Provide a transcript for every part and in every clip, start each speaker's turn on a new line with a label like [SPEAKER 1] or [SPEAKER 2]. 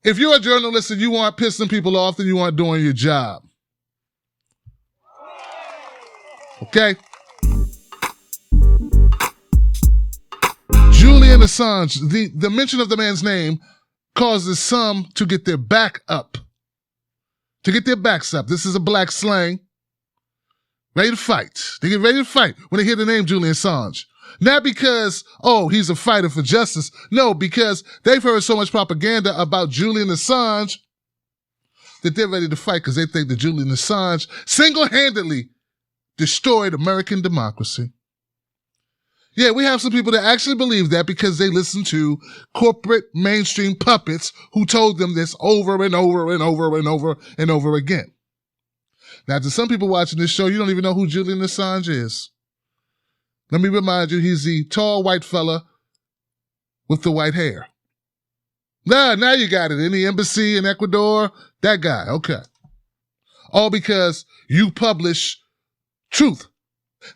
[SPEAKER 1] If you're a journalist and you aren't pissing people off, then you aren't doing your job. Okay? Julian Assange, the mention of the man's name causes some to get their back up. To get their backs up. This is a black slang. Ready to fight. They get ready to fight when they hear the name Julian Assange. Not because, oh, he's a fighter for justice. No, because they've heard so much propaganda about Julian Assange that they're ready to fight because they think that Julian Assange single-handedly destroyed American democracy. Yeah, we have some people that actually believe that because they listen to corporate mainstream puppets who told them this over and over and over and over and over again. Now, to some people watching this show, you don't even know who Julian Assange is. Let me remind you, he's the tall white fella with the white hair. Now you got it. In the embassy in Ecuador, that guy. Okay. All because you publish truth.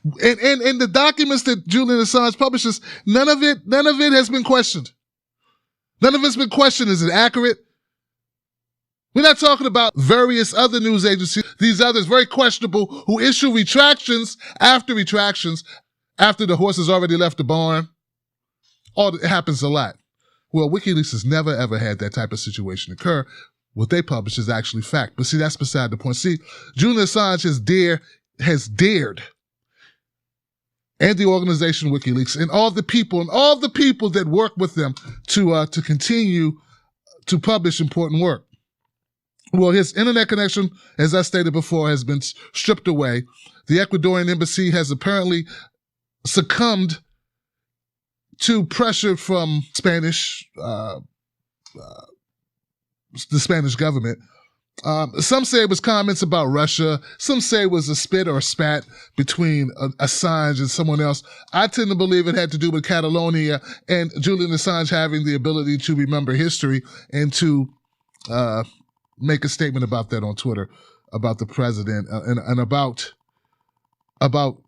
[SPEAKER 1] And the documents that Julian Assange publishes, none of it has been questioned. None of it's been questioned. Is it accurate? We're not talking about various other news agencies, these others, very questionable, who issue retractions after the horse has already left the barn. It happens a lot. Well, WikiLeaks has never, ever had that type of situation occur. What they publish is actually fact. But see, that's beside the point. See, Julian Assange has dared, and the organization WikiLeaks, and all the people that work with them to continue to publish important work. Well, his internet connection, as I stated before, has been stripped away. The Ecuadorian embassy has apparently succumbed to pressure from the Spanish government. Some say it was comments about Russia. Some say it was a spit or a spat between Assange and someone else. I tend to believe it had to do with Catalonia and Julian Assange having the ability to remember history and to make a statement about that on Twitter, about the president and about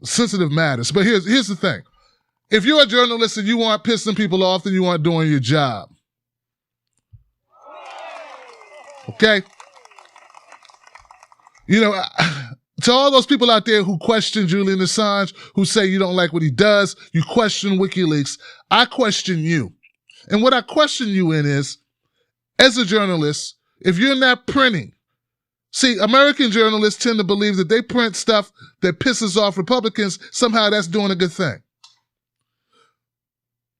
[SPEAKER 1] sensitive matters. But here's the thing. If you're a journalist and you aren't pissing people off, then you aren't doing your job. Okay? You know, to all those people out there who question Julian Assange, who say you don't like what he does, you question WikiLeaks, I question you. And what I question you in is, as a journalist, if you're not printing, see, American journalists tend to believe that they print stuff that pisses off Republicans, somehow that's doing a good thing.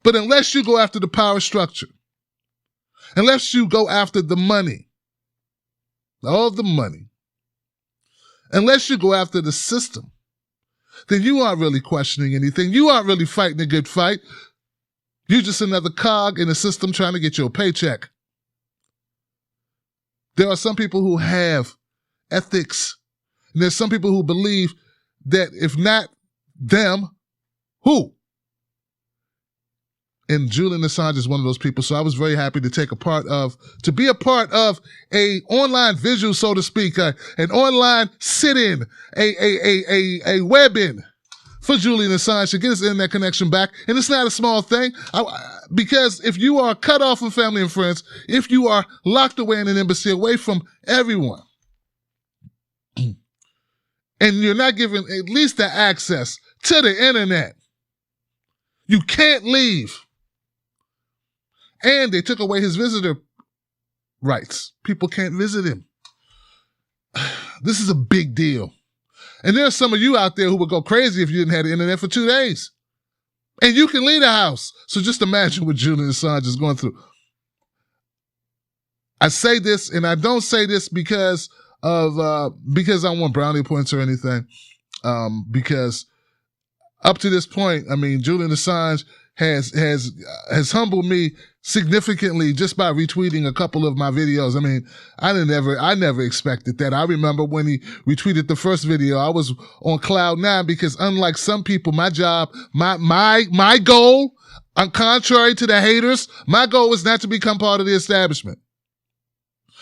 [SPEAKER 1] But unless you go after the power structure, unless you go after the money, all the money, unless you go after the system, then you aren't really questioning anything. You aren't really fighting a good fight. You're just another cog in the system trying to get your paycheck. There are some people who have ethics, and there's some people who believe that if not them, who? And Julian Assange is one of those people. So I was very happy to be a part of a online visual, so to speak, an online sit-in, a web-in for Julian Assange to get his internet connection back. And it's not a small thing, because if you are cut off from family and friends, if you are locked away in an embassy, away from everyone, and you're not given at least the access to the internet, you can't leave. And they took away his visitor rights. People can't visit him. This is a big deal. And there are some of you out there who would go crazy if you didn't have the internet for 2 days. And you can leave the house. So just imagine what Julian Assange is going through. I say this, and I don't say this because I want brownie points or anything. Because up to this point, I mean, Julian Assange has humbled me significantly just by retweeting a couple of my videos. I mean, I never expected that. I remember when he retweeted the first video, I was on cloud nine, because unlike some people, my job, my goal, contrary to the haters, my goal was not to become part of the establishment.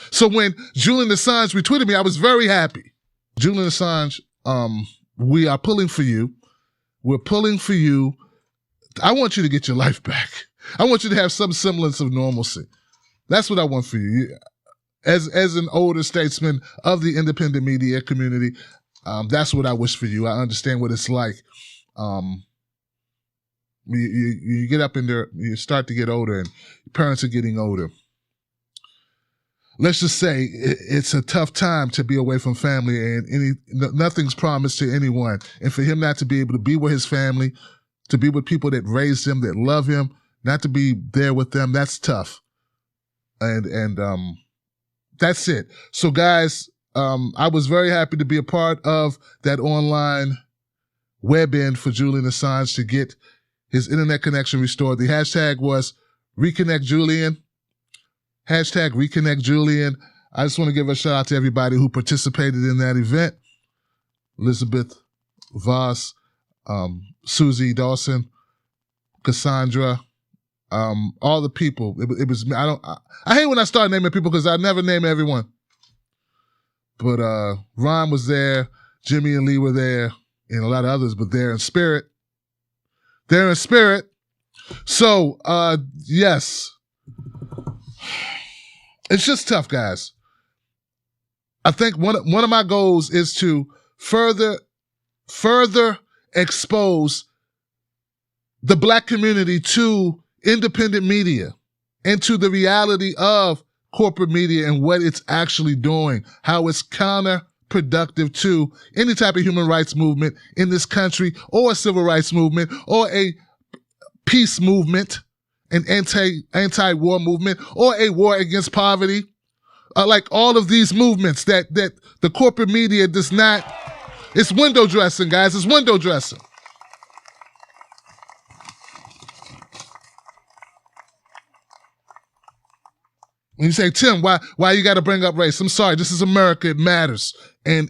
[SPEAKER 1] So when Julian Assange retweeted me, I was very happy. Julian Assange, we are pulling for you. We're pulling for you. I want you to get your life back. I want you to have some semblance of normalcy. That's what I want for you. As an older statesman of the independent media community, that's what I wish for you. I understand what it's like. You get up in there, you start to get older, and parents are getting older. Let's just say it's a tough time to be away from family, and nothing's promised to anyone. And for him not to be able to be with his family, to be with people that raised him, that love him, not to be there with them, that's tough. And that's it. So guys, I was very happy to be a part of that online web end for Julian Assange to get his internet connection restored. The hashtag was Reconnect Julian. Hashtag Reconnect Julian. I just want to give a shout out to everybody who participated in that event. Elizabeth Voss, Susie Dawson, Cassandra, all the people. It was, I hate when I start naming people because I never name everyone. But Ron was there, Jimmy and Lee were there, and a lot of others, but they're in spirit. They're in spirit. So, yes. It's just tough, guys. I think one of my goals is to further expose the Black community to independent media and to the reality of corporate media and what it's actually doing, how it's counterproductive to any type of human rights movement in this country, or a civil rights movement, or a peace movement, an anti-war movement, or a war against poverty. Like all of these movements that the corporate media does not, it's window dressing, guys. It's window dressing. And you say, Tim, why you got to bring up race? I'm sorry, this is America. It matters. And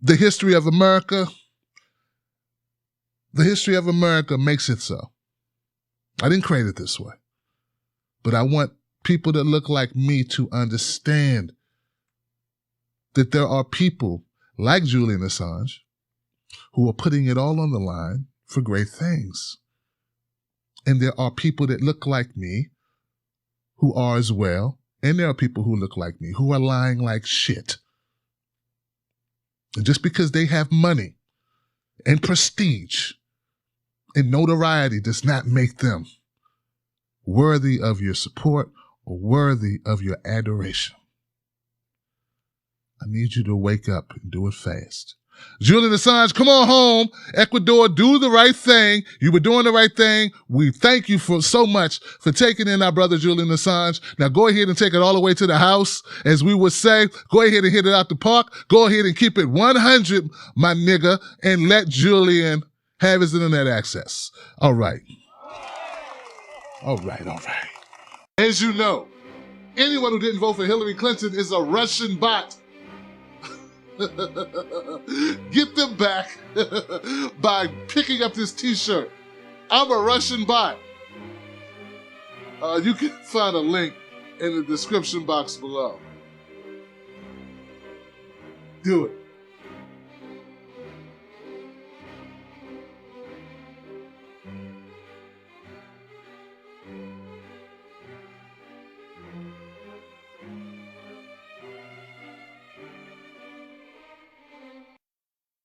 [SPEAKER 1] the history of America makes it so. I didn't create it this way. But I want people that look like me to understand that there are people like Julian Assange who are putting it all on the line for great things. And there are people that look like me who are as well. And there are people who look like me who are lying like shit. And just because they have money and prestige and notoriety does not make them worthy of your support or worthy of your adoration. I need you to wake up and do it fast. Julian Assange, come on home. Ecuador, do the right thing. You were doing the right thing. We thank you for so much for taking in our brother Julian Assange. Now go ahead and take it all the way to the house. As we would say, go ahead and hit it out the park. Go ahead and keep it 100, my nigga, and let Julian have his internet access. All right. All right. As you know, anyone who didn't vote for Hillary Clinton is a Russian bot. Get them back by picking up this t-shirt. I'm a Russian bot. You can find a link in the description box below. Do it.